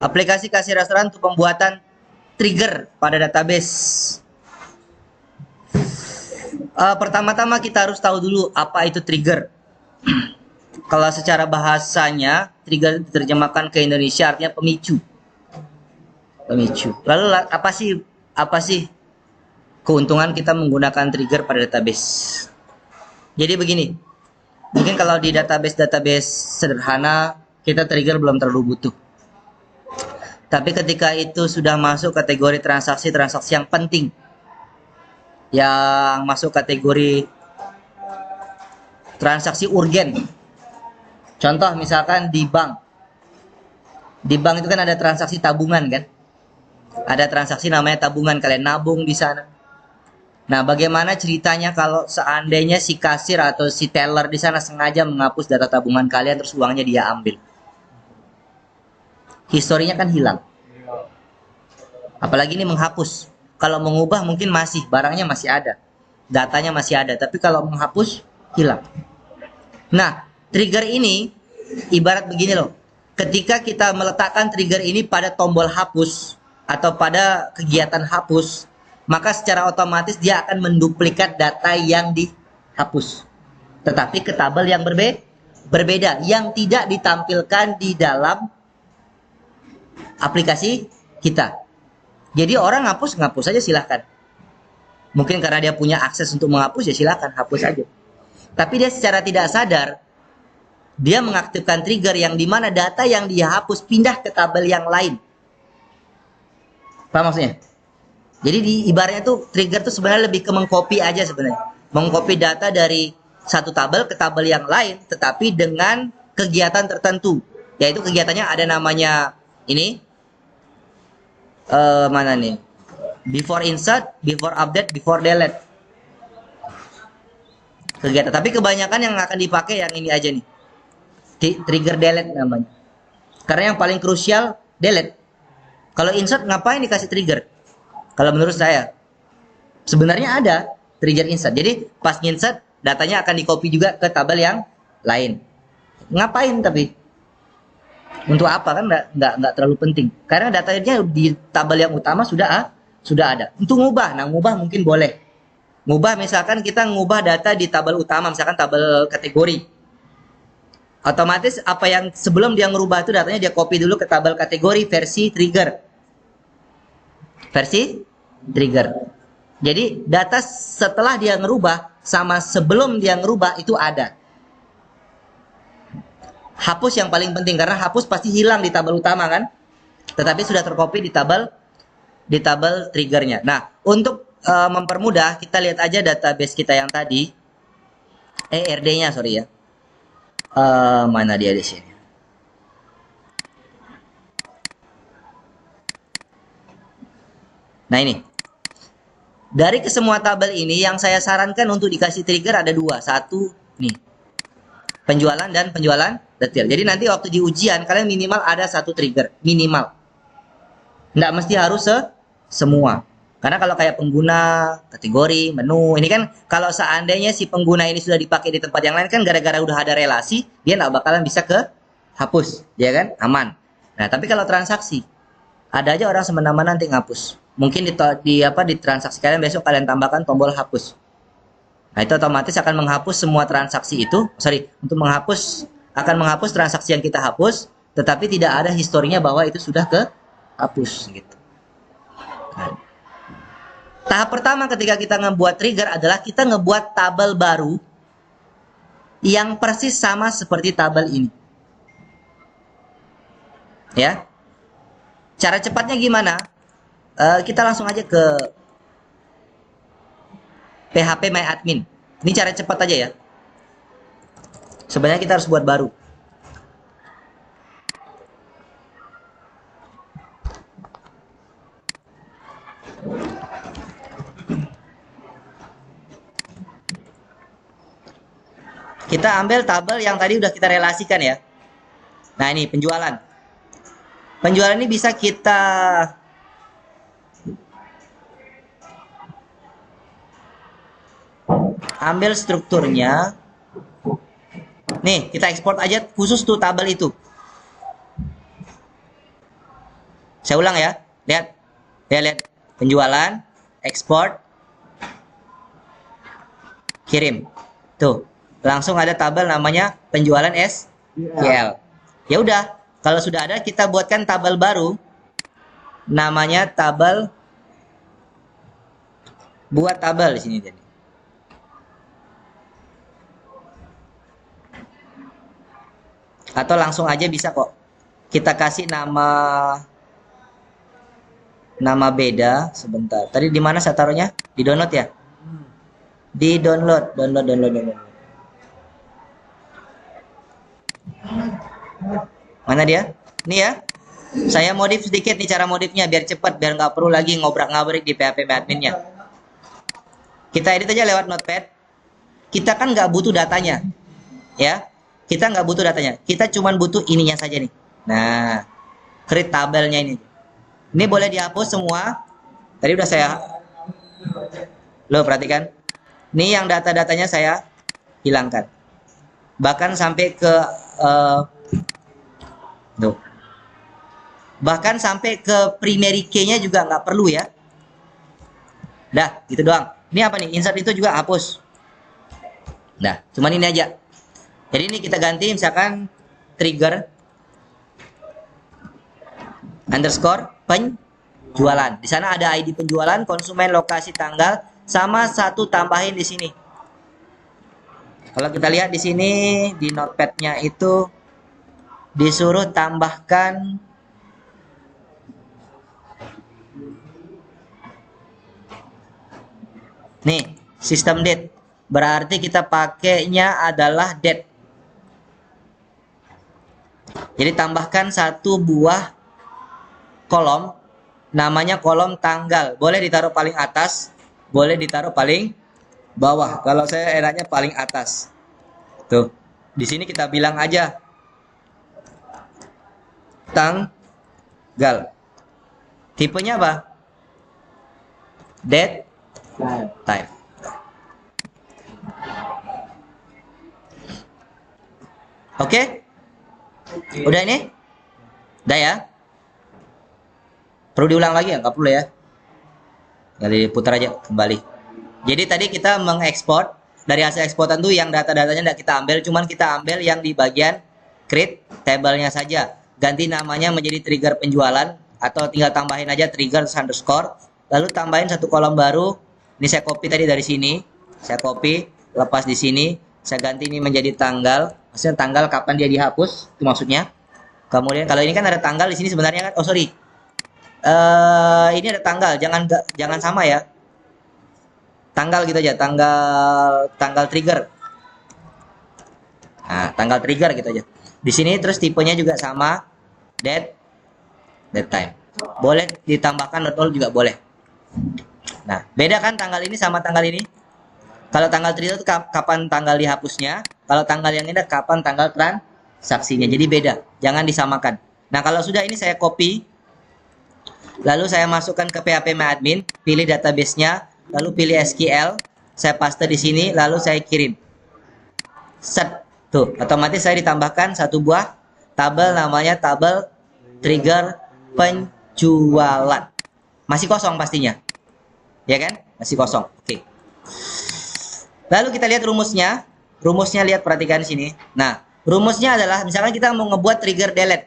Aplikasi kasih restoran untuk pembuatan trigger pada database. Pertama-tama kita harus tahu dulu apa itu trigger. Kalau secara bahasanya, trigger diterjemahkan ke Indonesia artinya pemicu. Pemicu. Lalu apa sih keuntungan kita menggunakan trigger pada database? Jadi begini, mungkin kalau di database sederhana, kita trigger belum terlalu butuh. Tapi ketika itu sudah masuk kategori transaksi-transaksi yang penting, yang masuk kategori transaksi urgen. Contoh misalkan di bank. Di bank itu kan ada transaksi tabungan kan? Ada transaksi namanya tabungan, kalian nabung di sana. Nah, bagaimana ceritanya kalau seandainya si kasir atau si teller di sana sengaja menghapus data tabungan kalian terus uangnya dia ambil? Historinya kan hilang. Apalagi ini menghapus. Kalau mengubah mungkin masih, barangnya masih ada. Datanya masih ada, tapi kalau menghapus, hilang. Nah, trigger ini ibarat begini loh. Ketika kita meletakkan trigger ini pada tombol hapus atau pada kegiatan hapus, maka secara otomatis dia akan menduplikat data yang dihapus. Tetapi ke tabel yang berbeda, yang tidak ditampilkan di dalam aplikasi kita. Jadi orang ngapus aja silahkan. Mungkin karena dia punya akses untuk menghapus ya silahkan hapus aja. Tapi dia secara tidak sadar dia mengaktifkan trigger yang dimana data yang dia hapus pindah ke tabel yang lain. Paham maksudnya? Jadi ibaratnya tuh trigger tuh sebenarnya lebih ke mengcopy aja sebenarnya. Mengcopy data dari satu tabel ke tabel yang lain, tetapi dengan kegiatan tertentu. Yaitu kegiatannya ada namanya ini. Mana nih? Before insert, before update, before delete. Kegiatan. Tapi kebanyakan yang akan dipakai yang ini aja nih. Trigger delete namanya. Karena yang paling krusial delete. Kalau insert ngapain dikasih trigger? Kalau menurut saya sebenarnya ada trigger insert. Jadi pas insert datanya akan di-copy juga ke tabel yang lain. Ngapain tapi? Untuk apa kan nggak terlalu penting. Karena datanya di tabel yang utama sudah ada. Untuk ngubah, ngubah mungkin boleh. Ngubah misalkan kita ngubah data di tabel utama, misalkan tabel kategori. Otomatis apa yang sebelum dia ngerubah itu datanya dia copy dulu ke tabel kategori versi trigger. Versi trigger. Jadi data setelah dia ngerubah sama sebelum dia ngerubah itu ada. Hapus yang paling penting karena hapus pasti hilang di tabel utama kan. Tetapi sudah tercopy di tabel triggernya. Nah, untuk mempermudah kita lihat aja database kita yang tadi. RD-nya sorry ya. Mana dia di sini? Nah ini. Dari kesemua tabel ini yang saya sarankan untuk dikasih trigger ada dua. Satu nih. Penjualan dan penjualan detail. Jadi nanti waktu di ujian kalian minimal ada satu trigger. Minimal. Nggak mesti harus semua. Karena kalau kayak pengguna, kategori, menu, ini kan kalau seandainya si pengguna ini sudah dipakai di tempat yang lain kan gara-gara udah ada relasi, dia nggak bakalan bisa ke hapus, ya kan? Aman. Nah, tapi kalau transaksi, ada aja orang semena-mena nanti ngapus. Mungkin di transaksi kalian besok kalian tambahkan tombol hapus. Nah, itu otomatis akan menghapus semua transaksi itu. Untuk akan menghapus transaksi yang kita hapus, tetapi tidak ada historinya bahwa itu sudah ke hapus gitu. Nah, tahap pertama ketika kita ngebuat trigger adalah kita ngebuat tabel baru yang persis sama seperti tabel ini. Ya. Cara cepatnya gimana? Kita langsung aja ke PHP My Admin. Ini cara cepat aja ya. Sebenarnya kita harus buat baru. Kita ambil tabel yang tadi udah kita relasikan ya. Nah ini penjualan. Penjualan ini bisa kita ambil strukturnya. Nih kita ekspor aja khusus tuh tabel itu. Saya ulang ya. Lihat. Lihat. Penjualan, ekspor, kirim. Tuh. Langsung ada tabel namanya penjualan SQL. Ya udah, kalau sudah ada kita buatkan tabel baru namanya tabel buat tabel di sini jadi. Atau langsung aja bisa kok. Kita kasih nama beda sebentar. Tadi di mana saya taruhnya? Di download ya? Di download. Mana dia? Ini ya. Saya modif sedikit nih cara modifnya biar cepat, biar nggak perlu lagi ngobrak-ngabrik di PHP adminnya. Kita edit aja lewat Notepad. Kita kan nggak butuh datanya, ya. Kita nggak butuh datanya. Kita cuma butuh ininya saja nih. Nah, create tabelnya ini. Ini boleh dihapus semua. Tadi udah saya. Lo perhatikan. Ini yang data-datanya saya hilangkan. Bahkan sampai ke tuh. Bahkan sampai ke primary key-nya juga nggak perlu ya. Dah, gitu doang. Ini apa nih? Insert itu juga hapus. Nah, cuman ini aja. Jadi ini kita ganti misalkan trigger underscore penjualan. Di sana ada ID penjualan, konsumen, lokasi, tanggal, sama satu tambahin di sini. Kalau kita lihat di sini di notepad-nya itu disuruh tambahkan nih, sistem date. Berarti kita pakainya adalah date. Jadi tambahkan satu buah kolom, namanya kolom tanggal. Boleh ditaruh paling atas, boleh ditaruh paling bawah. Kalau saya enaknya paling atas. Tuh, di sini kita bilang aja tanggal. Tipenya apa? Date time. Oke? Udah ini? Udah ya? Perlu diulang lagi ya? Nggak perlu ya? Kali putar aja kembali. Jadi tadi kita mengekspor dari hasil eksporan tuh yang data-datanya tidak kita ambil, cuman kita ambil yang di bagian create table-nya saja. Ganti namanya menjadi trigger penjualan atau tinggal tambahin aja trigger underscore, lalu tambahin satu kolom baru. Ini saya copy tadi dari sini, saya copy, lepas di sini, saya ganti ini menjadi tanggal, maksudnya tanggal kapan dia dihapus, itu maksudnya. Kemudian kalau ini kan ada tanggal di sini sebenarnya kan, oh sorry, ini ada tanggal, jangan sama ya, tanggal gitu aja, tanggal trigger. Nah, tanggal trigger gitu aja. Di sini terus tipenya juga sama, date time. Boleh ditambahkan not all juga boleh. Nah, beda kan tanggal ini sama tanggal ini? Kalau tanggal trigger itu kapan tanggal dihapusnya, kalau tanggal yang ini kapan tanggal transaksinya. Jadi beda, jangan disamakan. Nah, kalau sudah ini saya copy, lalu saya masukkan ke PHP admin, pilih database-nya, lalu pilih SQL, saya paste di sini, lalu saya kirim. Set, tuh, otomatis saya ditambahkan satu buah tabel namanya tabel trigger penjualan. Masih kosong pastinya. Ya kan? Masih kosong. Oke. Lalu kita lihat rumusnya. Rumusnya lihat, perhatikan di sini. Nah, rumusnya adalah misalkan kita mau ngebuat trigger delete.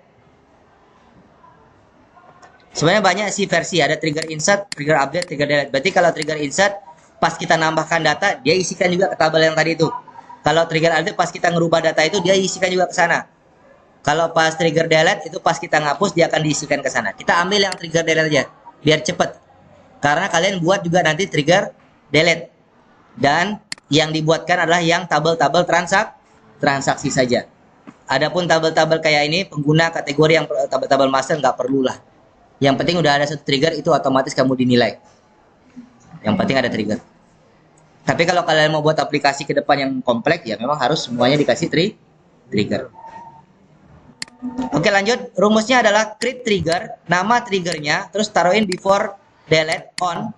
Sebenarnya banyak sih versi, ada trigger insert, trigger update, trigger delete. Berarti kalau trigger insert pas kita nambahkan data, dia isikan juga ke tabel yang tadi itu. Kalau trigger update pas kita ngerubah data itu, dia isikan juga ke sana. Kalau pas trigger delete itu pas kita ngapus, dia akan diisikan ke sana. Kita ambil yang trigger delete aja biar cepet. Karena kalian buat juga nanti trigger delete. Dan yang dibuatkan adalah yang tabel-tabel transaksi saja. Adapun tabel-tabel kayak ini, pengguna kategori yang tabel-tabel master nggak perlu lah. Yang penting udah ada satu trigger, itu otomatis kamu dinilai. Yang penting ada trigger. Tapi kalau kalian mau buat aplikasi ke depan yang kompleks, ya memang harus semuanya dikasih trigger. Oke, lanjut. Rumusnya adalah create trigger, nama triggernya, terus taruhin before delete on,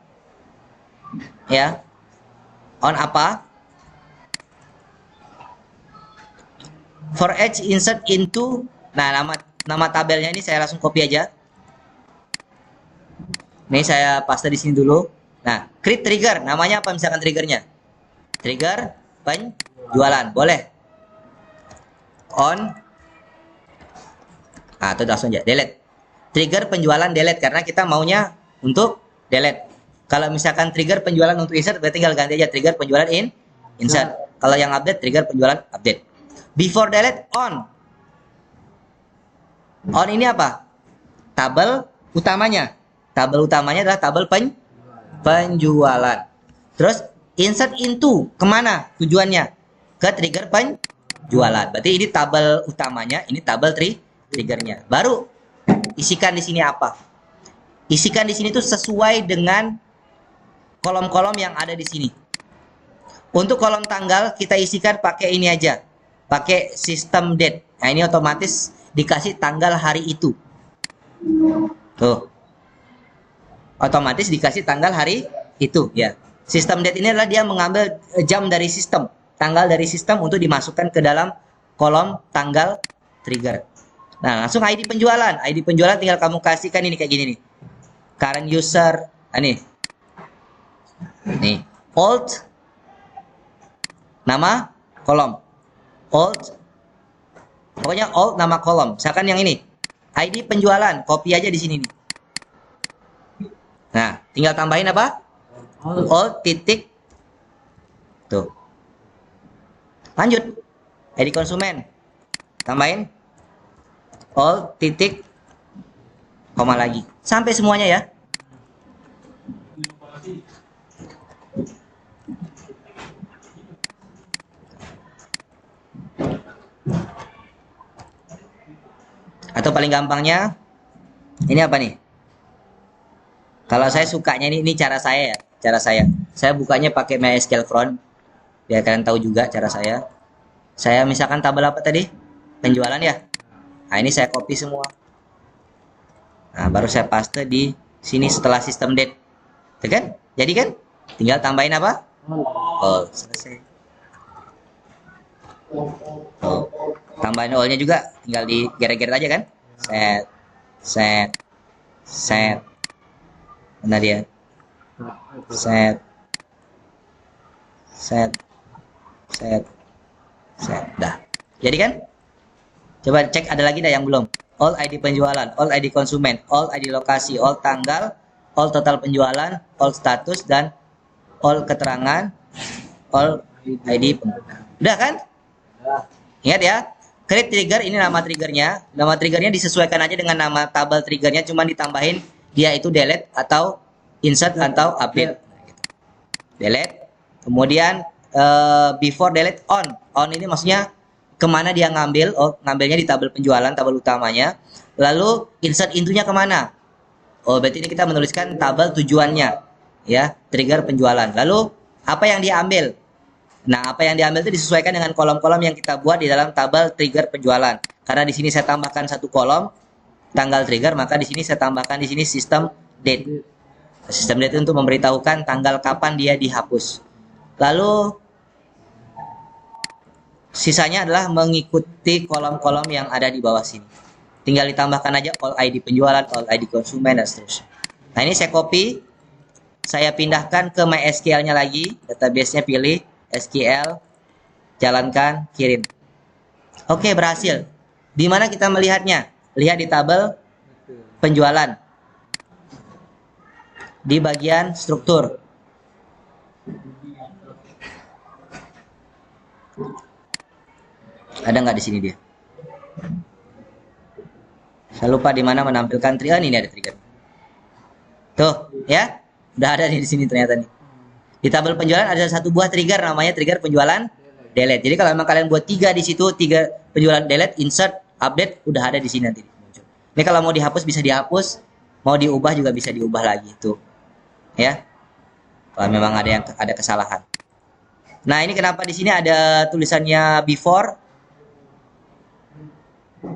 ya, on apa? For each insert into, nah nama tabelnya ini saya langsung copy aja. Ini saya paste di sini dulu. Nah, create trigger. Namanya apa misalkan triggernya? Trigger penjualan. Boleh. On. Nah, itu langsung aja. Delete. Trigger penjualan delete. Karena kita maunya untuk delete. Kalau misalkan trigger penjualan untuk insert, berarti tinggal ganti aja trigger penjualan insert. Kalau yang update, trigger penjualan update. Before delete, on. On ini apa? Tabel utamanya. Tabel utamanya adalah tabel penjualan. Terus insert into, kemana tujuannya? Ke trigger penjualan. Berarti ini tabel utamanya, ini tabel triggernya. Baru isikan di sini apa? Isikan di sini tuh sesuai dengan kolom-kolom yang ada di sini. Untuk kolom tanggal kita isikan pakai ini aja, pakai system date. Nah ini otomatis dikasih tanggal hari itu. Tuh, otomatis dikasih tanggal hari itu ya. System date ini adalah dia mengambil jam dari sistem, tanggal dari sistem untuk dimasukkan ke dalam kolom tanggal trigger. Nah langsung ID penjualan. ID penjualan tinggal kamu kasihkan ini kayak gini nih. Current user, nih old, nama kolom old, pokoknya old nama kolom. Misalkan yang ini ID penjualan, copy aja di sini nih. Nah tinggal tambahin apa? Old titik tuh. Lanjut ID konsumen, tambahin old titik koma lagi sampai semuanya ya. Atau paling gampangnya ini apa nih? Kalau saya sukanya ini cara saya ya, cara saya. Saya bukanya pakai MySQL front. Biar kalian tahu juga cara saya. Saya misalkan tabel apa tadi? Penjualan ya. Nah, ini saya copy semua. Nah, baru saya paste di sini setelah system date. Tuh kan? Jadi kan? Tinggal tambahin apa? Oh, selesai. Oh. Tambahin all-nya juga tinggal digeret-geret aja kan? Set. Mana dia? Set. Dah. Jadi kan? Coba cek ada lagi dah yang belum. All ID penjualan, all ID konsumen, all ID lokasi, all tanggal, all total penjualan, all status, dan all keterangan, all ID pengguna. Udah kan? Ingat ya, create trigger ini nama triggernya. Nama triggernya disesuaikan aja dengan nama tabel triggernya, cuma ditambahin dia itu delete atau insert atau update. Delete, kemudian before delete on. On ini maksudnya kemana dia ngambil? Oh, ngambilnya di tabel penjualan, tabel utamanya. Lalu insert intunya kemana? Oh, berarti ini kita menuliskan tabel tujuannya, ya, trigger penjualan. Lalu apa yang dia ambil? Nah, apa yang diambil itu disesuaikan dengan kolom-kolom yang kita buat di dalam tabel trigger penjualan. Karena di sini saya tambahkan satu kolom tanggal trigger, maka di sini saya tambahkan di sini system date. System date untuk memberitahukan tanggal kapan dia dihapus. Lalu sisanya adalah mengikuti kolom-kolom yang ada di bawah sini. Tinggal ditambahkan aja all ID penjualan, all ID konsumen, dan seterusnya. Nah, ini saya copy, saya pindahkan ke MySQL-nya lagi, database-nya pilih SQL, jalankan, kirim. Oke, berhasil. Di mana kita melihatnya? Lihat di tabel penjualan. Di bagian struktur. Ada nggak di sini dia? Saya lupa di mana menampilkan trigger. Ini ada trigger. Tuh, ya. Udah ada di sini ternyata nih. Di tabel penjualan ada satu buah trigger namanya trigger penjualan delete. Jadi kalau memang kalian buat 3 di situ, 3 penjualan delete, insert, update, udah ada di sini nanti muncul. Ini kalau mau dihapus bisa dihapus, mau diubah juga bisa diubah lagi tuh. Ya. Kalau memang ada kesalahan. Nah, ini kenapa di sini ada tulisannya before?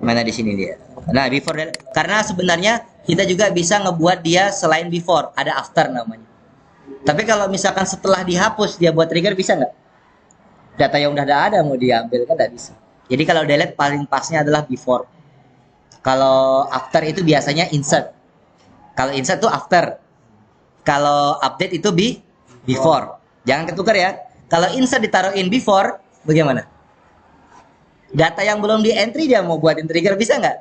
Mana di sini dia? Nah, before delete. Karena sebenarnya kita juga bisa ngebuat dia selain before, ada after namanya. Tapi kalau misalkan setelah dihapus dia buat trigger, bisa nggak? Data yang udah ada mau diambil kan nggak bisa. Jadi kalau delete paling pasnya adalah before. Kalau after itu biasanya insert. Kalau insert tuh after. Kalau update itu before. Jangan ketukar ya. Kalau insert ditaruh in before, bagaimana? Data yang belum di entry dia mau buatin trigger bisa nggak?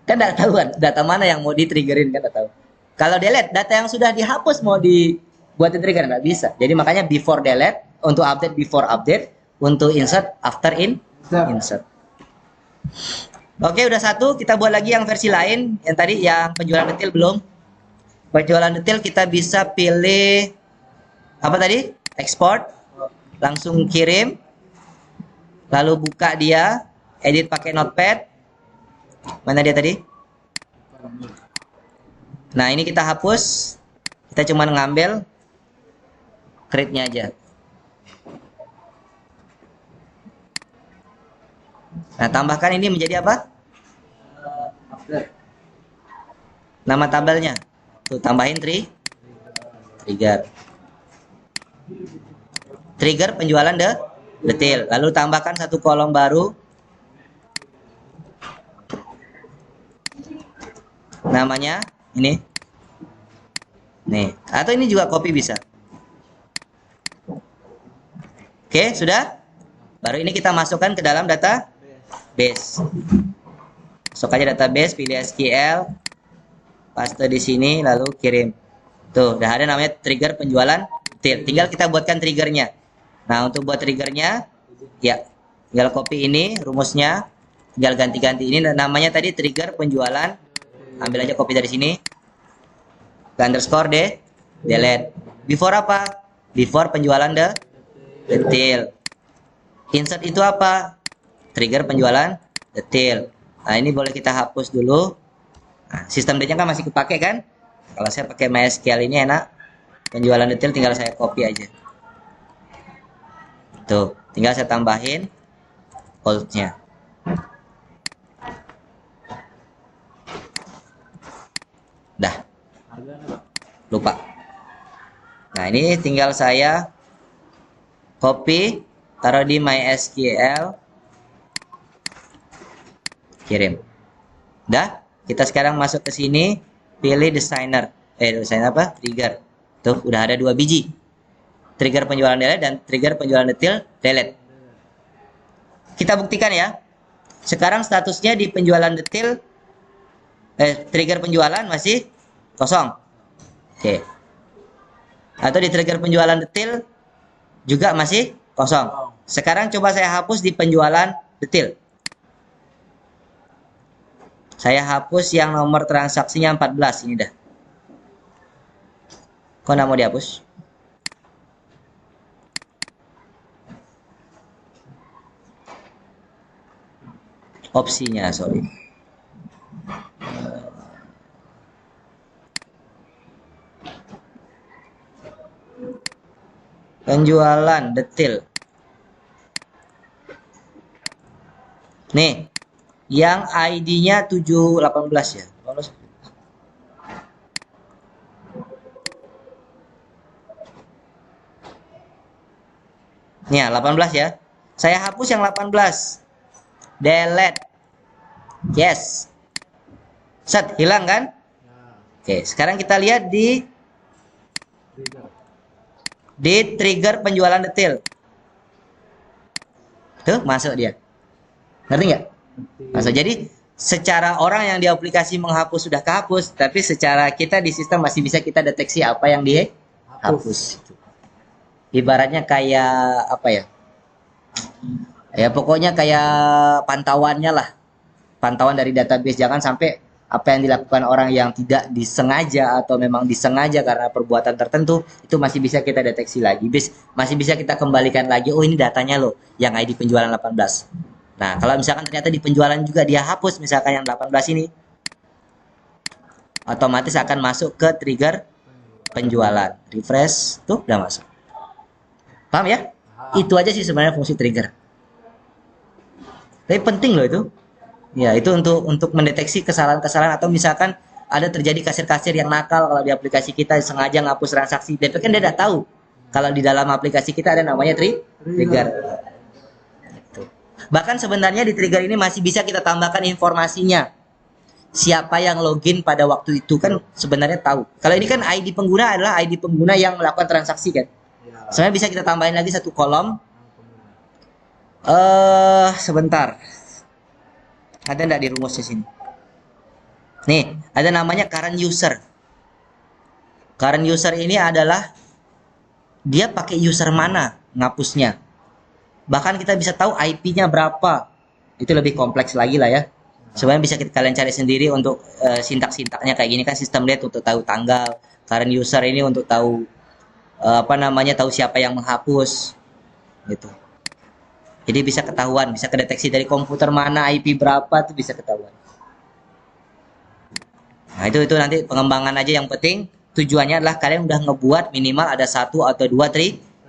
Kan nggak tahu kan data mana yang mau di triggerin, kan nggak tahu. Kalau delete, data yang sudah dihapus mau dibuatin trigger nggak bisa. Jadi makanya before delete, untuk update before update, untuk insert after insert. Oke, udah satu. Kita buat lagi yang versi lain. Yang tadi yang penjualan detail belum. Penjualan detail kita bisa pilih apa tadi? Export. Langsung kirim. Lalu buka dia, edit pakai notepad. Mana dia tadi? Nah, ini kita hapus. Kita cuma ngambil create-nya aja. Nah, tambahkan ini menjadi apa? Nama tabelnya. Tuh, tambahin trigger. Trigger penjualan detail. Lalu tambahkan satu kolom baru. Namanya ini. Nih, atau ini juga copy bisa. Oke, sudah? Baru ini kita masukkan ke dalam database. Masuk aja database, pilih SQL, paste di sini, lalu kirim. Tuh, udah ada namanya trigger penjualan detail. Tinggal kita buatkan triggernya. Nah, untuk buat triggernya, ya, tinggal copy ini rumusnya, tinggal ganti-ganti ini. Namanya tadi trigger penjualan. Ambil aja copy dari sini. Underscore delete. Before apa? Before penjualan detail. Insert itu apa? Trigger penjualan detail. Nah, ini boleh kita hapus dulu. Nah, sistem data kan masih kepake kan? Kalau saya pakai MySQL ini enak. Penjualan detail tinggal saya copy aja. Tuh, tinggal saya tambahin old-nya. Dah. Lupa. Nah, ini tinggal saya copy, taruh di MySQL, kirim. Dah, kita sekarang masuk ke sini, pilih designer. Designer apa? Trigger. Tuh, udah ada 2 biji. Trigger penjualan delete dan trigger penjualan detail delete. Kita buktikan ya. Sekarang statusnya di penjualan detail, trigger penjualan masih kosong. Oke. Atau di trigger penjualan detail juga masih kosong. Sekarang coba saya hapus di penjualan detail. Saya hapus yang nomor transaksinya 14 ini dah. Kok nggak mau dihapus? Opsinya, sorry. Penjualan detail. Nih, yang ID-nya 718 ya. 18. Nih, 18 ya. Saya hapus yang 18. Delete. Yes. Set, hilang kan? Oke, sekarang kita lihat di trigger penjualan detail. Tuh, masuk dia. Ngerti nggak? Masuk. Jadi, secara orang yang di aplikasi menghapus sudah kehapus, tapi secara kita di sistem masih bisa kita deteksi apa yang dihapus. Ibaratnya kayak apa ya? Ya, pokoknya kayak pantauannya lah. Pantauan dari database. Jangan sampai apa yang dilakukan orang yang tidak disengaja atau memang disengaja karena perbuatan tertentu itu masih bisa kita deteksi lagi, masih bisa kita kembalikan lagi. Oh, ini datanya loh yang ID penjualan 18. Nah, kalau misalkan ternyata di penjualan juga dia hapus misalkan yang 18 ini, otomatis akan masuk ke trigger penjualan. Refresh, tuh udah masuk. Paham ya? Itu aja sih sebenarnya fungsi trigger. Tapi penting loh itu. Ya, itu untuk mendeteksi kesalahan-kesalahan atau misalkan ada terjadi kasir-kasir yang nakal kalau di aplikasi kita sengaja ngapus transaksi. Tapi kan dia tidak tahu kalau di dalam aplikasi kita ada namanya trigger. Gitu. Bahkan sebenarnya di trigger ini masih bisa kita tambahkan informasinya. siapa yang login pada waktu itu kan sebenarnya tahu. Kalau ini kan ID pengguna adalah ID pengguna yang melakukan transaksi kan. Sebenarnya bisa kita tambahin lagi satu kolom. Sebentar. Ada enggak di rumusnya sini? Nih, ada namanya current user. Current user ini adalah dia pakai user mana ngapusnya. Bahkan kita bisa tahu IP-nya berapa. Itu lebih kompleks lagi lah ya. Sebenarnya bisa kalian cari sendiri untuk sintak-sintaknya kayak gini kan, sistem date untuk tahu tanggal, current user ini untuk tahu tahu siapa yang menghapus gitu. Jadi bisa ketahuan, bisa kedeteksi dari komputer mana IP berapa tuh bisa ketahuan. Nah, itu nanti pengembangan aja, yang penting tujuannya adalah kalian udah ngebuat minimal ada 1 atau 2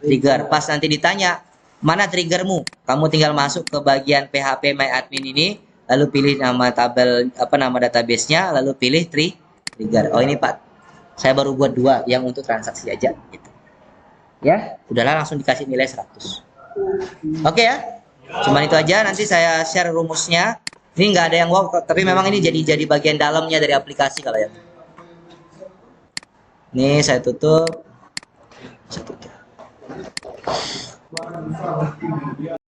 trigger. Pas nanti ditanya, "Mana triggermu?" Kamu tinggal masuk ke bagian PHP My Admin ini, lalu pilih nama tabel nama database-nya, lalu pilih trigger. Oh, ini Pak. Saya baru buat 2 yang untuk transaksi aja gitu. Ya, udahlah langsung dikasih nilai 100. Oke ya. Cuman itu aja, nanti saya share rumusnya. Ini nggak ada yang wow, tapi memang ini jadi bagian dalamnya dari aplikasi kalau ya. Ini saya tutup. Saya tutup.